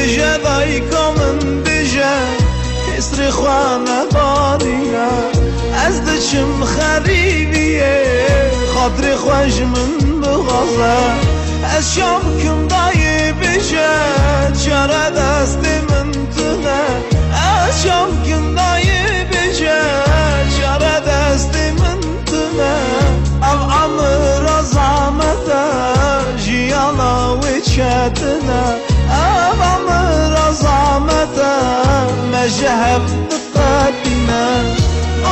بجه دایکا من بجه کسر خوانه بانیه از دچم خریبیه خاطر خوش من بغازه از شام کم دایی بجه چرا دست من تنه از شام کم دایی بجه چرا دست من تنه او عمر زامته جیانا و چتنه او عمر زامته مجهب دقاتنه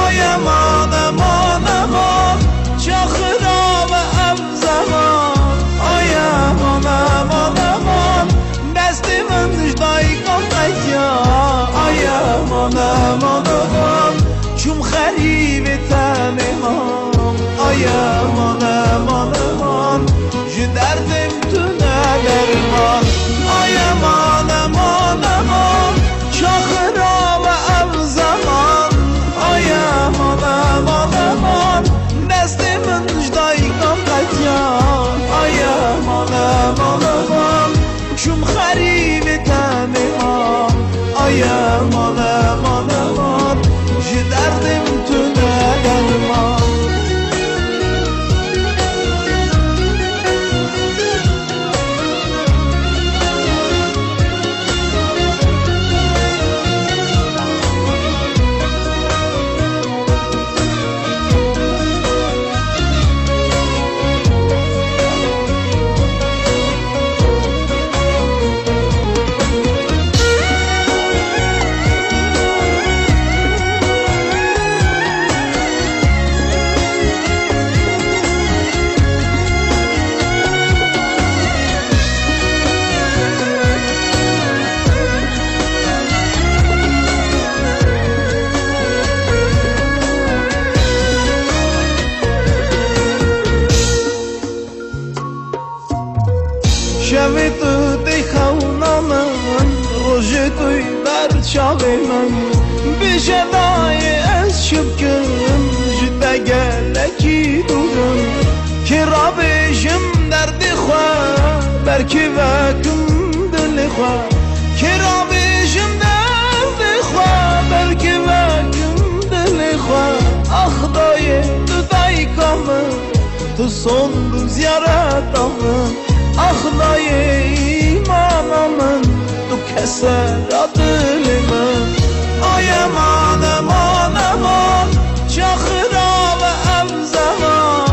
آیا مان امان امان چه خراب ام زمان آیا مان امان امان دست من جدایی کن قیا آیا مان امان امان چون خریب تنهام آیا مان امان امان جو دردم تو ندرمان آیا مان امان امان چه خراب ام زمان آیا مان امان امان دست من جدایی کن قیا آیا مان امان امان چون خریب تنهام آیا مان امان امان جو دردم تو ندرمان شوی تو دی خونا من روژ توی بر چاوی من بیشه دای از شب کن جده گلکی دورم که را بیشم درد خواه برکی وکم دل خواه که را بیشم درد خواه برکی وکم دل خواه آخ دای تو دای کامن تو son روز یارتامن آخلای ایمان من تو کسر دل من آیا مان امان امان چه خراب ام زمان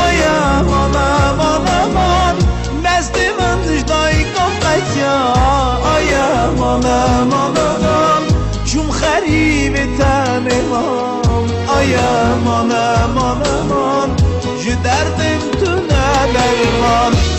آیا مان امان امان دست من جدایی کن قیا آیا مان امان امان چون خریب تنهام آیا مان امان امان جو دردم تو ندرمان